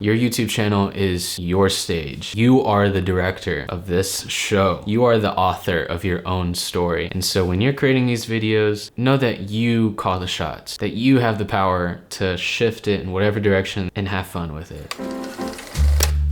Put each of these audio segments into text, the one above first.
Your YouTube channel is your stage. You are the director of this show. You are the author of your own story. And so when you're creating these videos, know that you call the shots, that you have the power to shift it in whatever direction and have fun with it.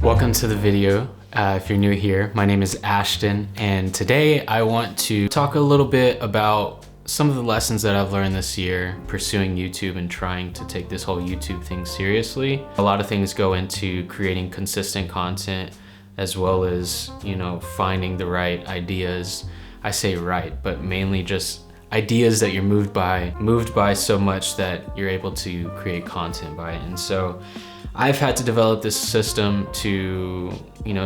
Welcome to the video. If you're new here, my name is Ashton, and today I want to talk a little bit about some of the lessons that I've learned this year pursuing YouTube and trying to take this whole YouTube thing seriously. A lot of things go into creating consistent content, as well as, finding the right ideas. I say right, but mainly just ideas that you're moved by so much that you're able to create content by it. And so I've had to develop this system to,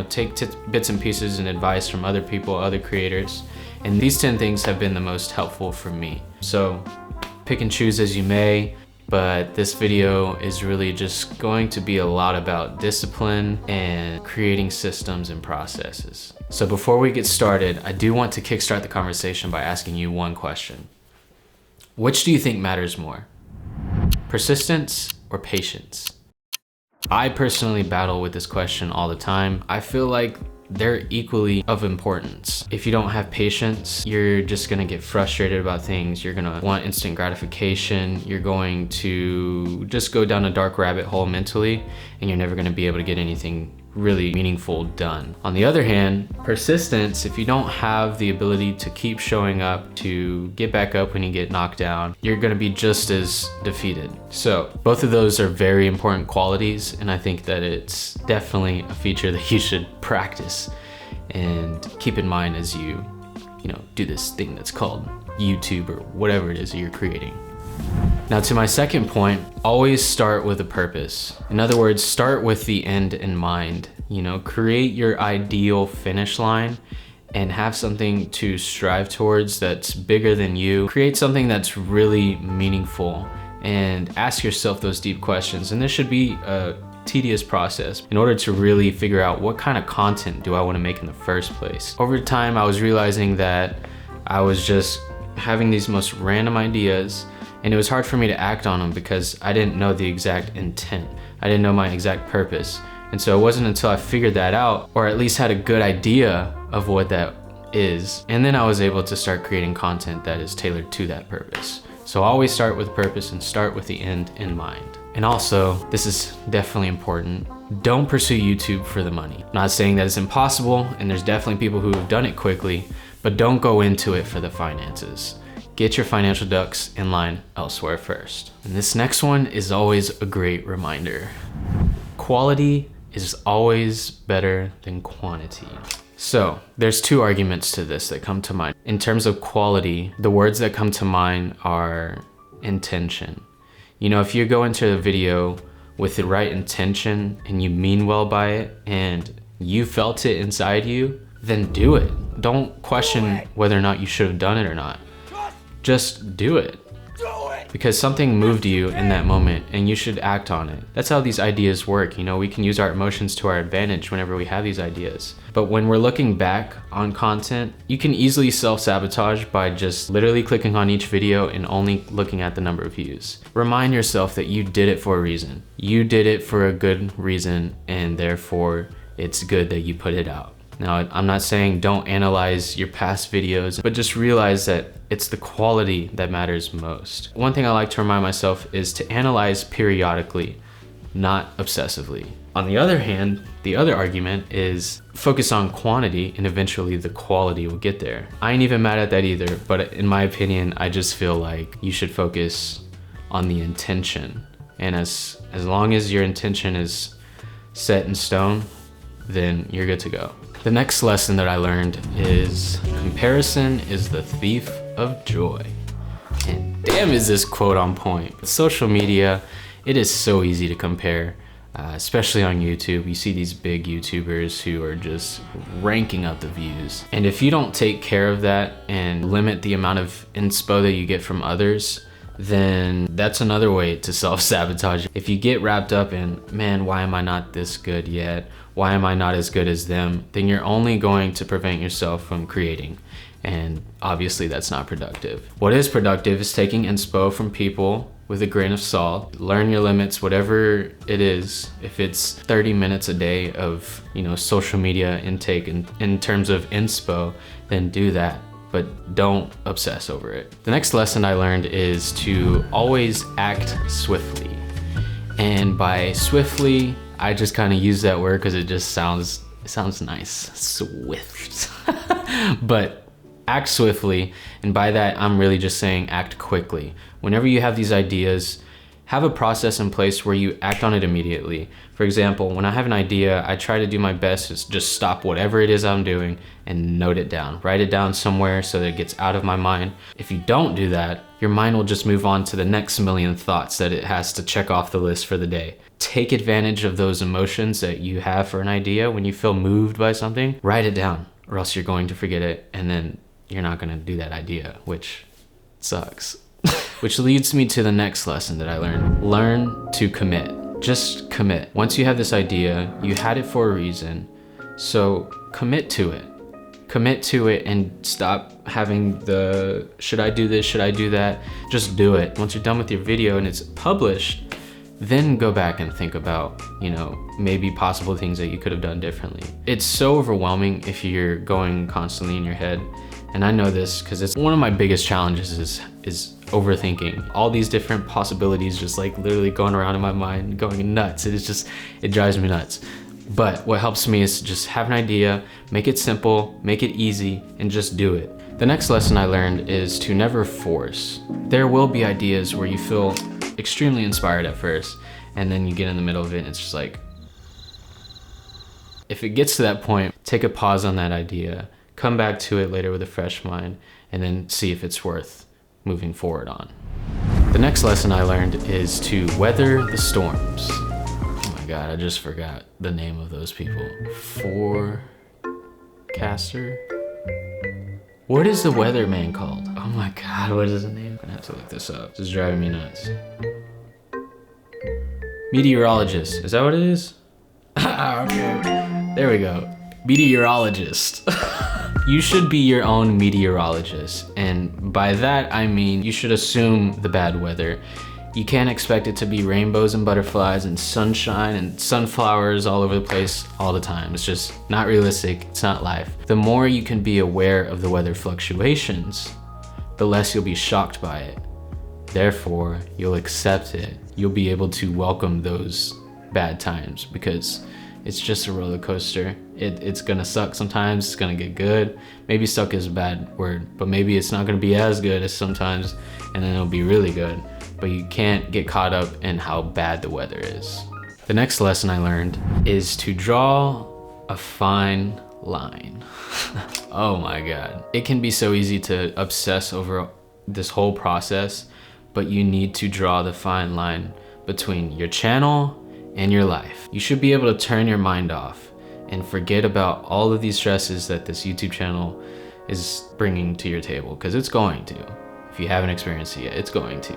take bits and pieces and advice from other people, other creators. And these 10 things have been the most helpful for me. So pick and choose as you may, but this video is really just going to be a lot about discipline and creating systems and processes. So before we get started, I do want to kickstart the conversation by asking you one question. Which do you think matters more? Persistence or patience? I personally battle with this question all the time. I feel like they're equally of importance. If you don't have patience, you're just gonna get frustrated about things. You're gonna want instant gratification. You're going to just go down a dark rabbit hole mentally, and you're never gonna be able to get anything really meaningful done. On the other hand, persistence, if you don't have the ability to keep showing up, to get back up when you get knocked down, you're gonna be just as defeated. So both of those are very important qualities, and I think that it's definitely a feature that you should practice and keep in mind as you do this thing that's called YouTube or whatever it is that you're creating. Now, to my second point, always start with a purpose. In other words, start with the end in mind. Create your ideal finish line and have something to strive towards that's bigger than you. Create something that's really meaningful and ask yourself those deep questions. And this should be a tedious process in order to really figure out what kind of content do I want to make in the first place. Over time, I was realizing that I was just having these most random ideas, and it was hard for me to act on them because I didn't know the exact intent. I didn't know my exact purpose. And so it wasn't until I figured that out, or at least had a good idea of what that is, and then I was able to start creating content that is tailored to that purpose. So always start with purpose and start with the end in mind. And also, this is definitely important, don't pursue YouTube for the money. I'm not saying that it's impossible, and there's definitely people who have done it quickly, but don't go into it for the finances. Get your financial ducks in line elsewhere first. And this next one is always a great reminder. Quality is always better than quantity. So there's two arguments to this that come to mind. In terms of quality, the words that come to mind are intention. If you go into a video with the right intention and you mean well by it and you felt it inside you, then do it. Don't question whether or not you should have done it or not. Just do it. Because something moved you in that moment and you should act on it. That's how these ideas work. We can use our emotions to our advantage whenever we have these ideas. But when we're looking back on content, you can easily self-sabotage by just literally clicking on each video and only looking at the number of views. Remind yourself that you did it for a reason. You did it for a good reason, and therefore it's good that you put it out. Now, I'm not saying don't analyze your past videos, but just realize that it's the quality that matters most. One thing I like to remind myself is to analyze periodically, not obsessively. On the other hand, the other argument is focus on quantity and eventually the quality will get there. I ain't even mad at that either, but in my opinion, I just feel like you should focus on the intention. And as long as your intention is set in stone, then you're good to go. The next lesson that I learned is comparison is the thief of joy. And damn, is this quote on point. With social media, it is so easy to compare, especially on YouTube. You see these big YouTubers who are just ranking up the views. And if you don't take care of that and limit the amount of inspo that you get from others, then that's another way to self-sabotage. If you get wrapped up in, man, why am I not this good yet? Why am I not as good as them? Then you're only going to prevent yourself from creating. And obviously that's not productive. What is productive is taking inspo from people with a grain of salt. Learn your limits, whatever it is. If it's 30 minutes a day of, social media intake in terms of inspo, then do that, but don't obsess over it. The next lesson I learned is to always act swiftly. And by swiftly, I just kind of use that word because it just sounds nice, swift. But act swiftly, and by that I'm really just saying act quickly. Whenever you have these ideas, have a process in place where you act on it immediately. For example, when I have an idea, I try to do my best to just stop whatever it is I'm doing and note it down. Write it down somewhere so that it gets out of my mind. If you don't do that, your mind will just move on to the next million thoughts that it has to check off the list for the day. Take advantage of those emotions that you have for an idea. When you feel moved by something, write it down, or else you're going to forget it, and then you're not gonna do that idea, which sucks. Which leads me to the next lesson that I learned. Learn to commit. Just commit. Once you have this idea, you had it for a reason, so commit to it. Commit to it and stop having the, should I do this, should I do that? Just do it. Once you're done with your video and it's published, then go back and think about, maybe possible things that you could have done differently. It's so overwhelming if you're going constantly in your head. And I know this because it's one of my biggest challenges is overthinking. All these different possibilities just like literally going around in my mind, going nuts. It drives me nuts. But what helps me is just have an idea, make it simple, make it easy, and just do it. The next lesson I learned is to never force. There will be ideas where you feel extremely inspired at first, and then you get in the middle of it and it's just like, if it gets to that point, take a pause on that idea, come back to it later with a fresh mind, and then see if it's worth moving forward on. The next lesson I learned is to weather the storms. Oh my God, I just forgot the name of those people. Forecaster? What is the weatherman called? Oh my God, what is the name? I'm gonna have to look this up. This is driving me nuts. Meteorologist, is that what it is? Okay, there we go. Meteorologist. You should be your own meteorologist, and by that I mean you should assume the bad weather. You can't expect it to be rainbows and butterflies and sunshine and sunflowers all over the place all the time. It's just not realistic, it's not life. The more you can be aware of the weather fluctuations, the less you'll be shocked by it. Therefore, you'll accept it. You'll be able to welcome those bad times because it's just a roller coaster. It's gonna suck sometimes, it's gonna get good. Maybe suck is a bad word, but maybe it's not gonna be as good as sometimes, and then it'll be really good. But you can't get caught up in how bad the weather is. The next lesson I learned is to draw a fine line. Oh my God. It can be so easy to obsess over this whole process, but you need to draw the fine line between your channel and your life. You should be able to turn your mind off and forget about all of these stresses that this YouTube channel is bringing to your table, because it's going to. If you haven't experienced it yet, it's going to.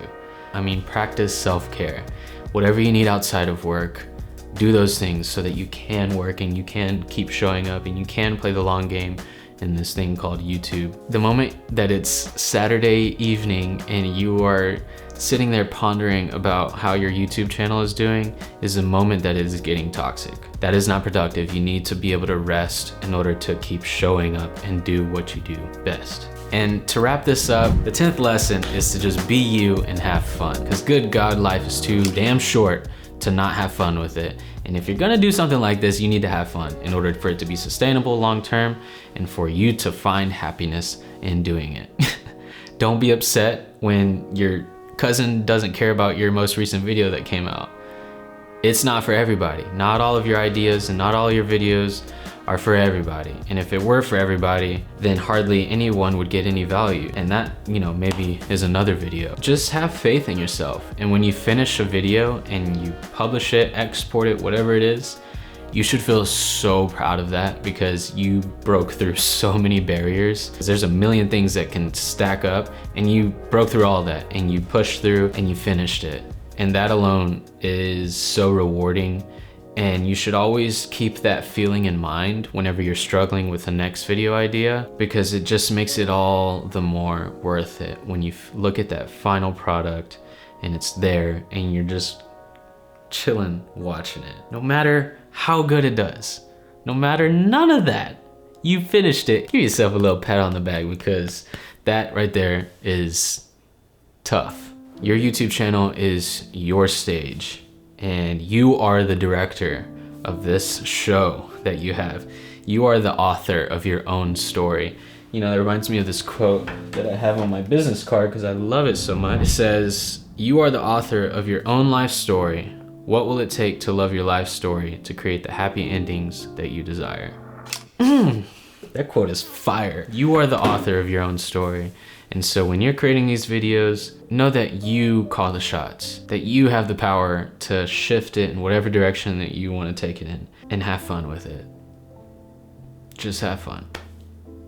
I mean, practice self-care. Whatever you need outside of work, do those things so that you can work and you can keep showing up and you can play the long game in this thing called YouTube. The moment that it's Saturday evening and you are sitting there pondering about how your YouTube channel is doing is the moment that it is getting toxic. That is not productive. You need to be able to rest in order to keep showing up and do what you do best. And to wrap this up, the 10th lesson is to just be you and have fun. Because good God, life is too damn short to not have fun with it. And if you're gonna do something like this, you need to have fun in order for it to be sustainable long-term and for you to find happiness in doing it. Don't be upset when your cousin doesn't care about your most recent video that came out. It's not for everybody. Not all of your ideas and not all your videos are for everybody. And if it were for everybody, then hardly anyone would get any value. And that, maybe is another video. Just have faith in yourself. And when you finish a video and you publish it, export it, whatever it is, you should feel so proud of that because you broke through so many barriers. There's a million things that can stack up and you broke through all of that and you pushed through and you finished it. And that alone is so rewarding. And you should always keep that feeling in mind whenever you're struggling with the next video idea, because it just makes it all the more worth it when you look at that final product and it's there and you're just chilling watching it. No matter how good it does, no matter none of that, you finished it. Give yourself a little pat on the back, because that right there is tough. Your YouTube channel is your stage, and you are the director of this show that you have. You are the author of your own story. You know, that reminds me of this quote that I have on my business card because I love it so much. It says, "You are the author of your own life story. What will it take to love your life story to create the happy endings that you desire?" That quote is fire. You are the author of your own story. And so when you're creating these videos, know that you call the shots, that you have the power to shift it in whatever direction that you want to take it in, and have fun with it. Just have fun.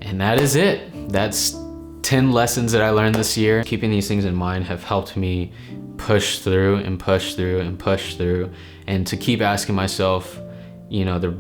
And that is it. That's 10 lessons that I learned this year. Keeping these things in mind have helped me push through and push through and push through, and to keep asking myself, you know, the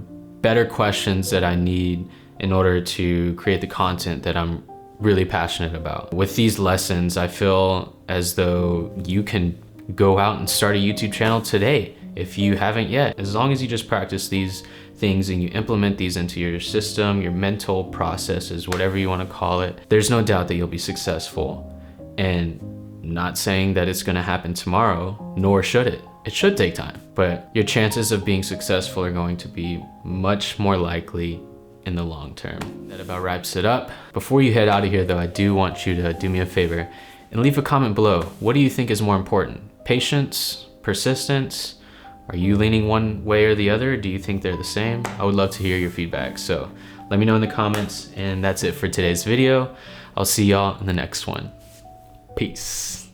better questions that I need in order to create the content that I'm really passionate about. With these lessons, I feel as though you can go out and start a YouTube channel today if you haven't yet. As long as you just practice these things and you implement these into your system, your mental processes, whatever you want to call it, there's no doubt that you'll be successful. And not saying that it's going to happen tomorrow, nor should it. It should take time, but your chances of being successful are going to be much more likely in the long term. That about wraps it up. Before you head out of here though, I do want you to do me a favor and leave a comment below. What do you think is more important? Patience, persistence? Are you leaning one way or the other? Do you think they're the same? I would love to hear your feedback. So let me know in the comments, and that's it for today's video. I'll see y'all in the next one. Peace.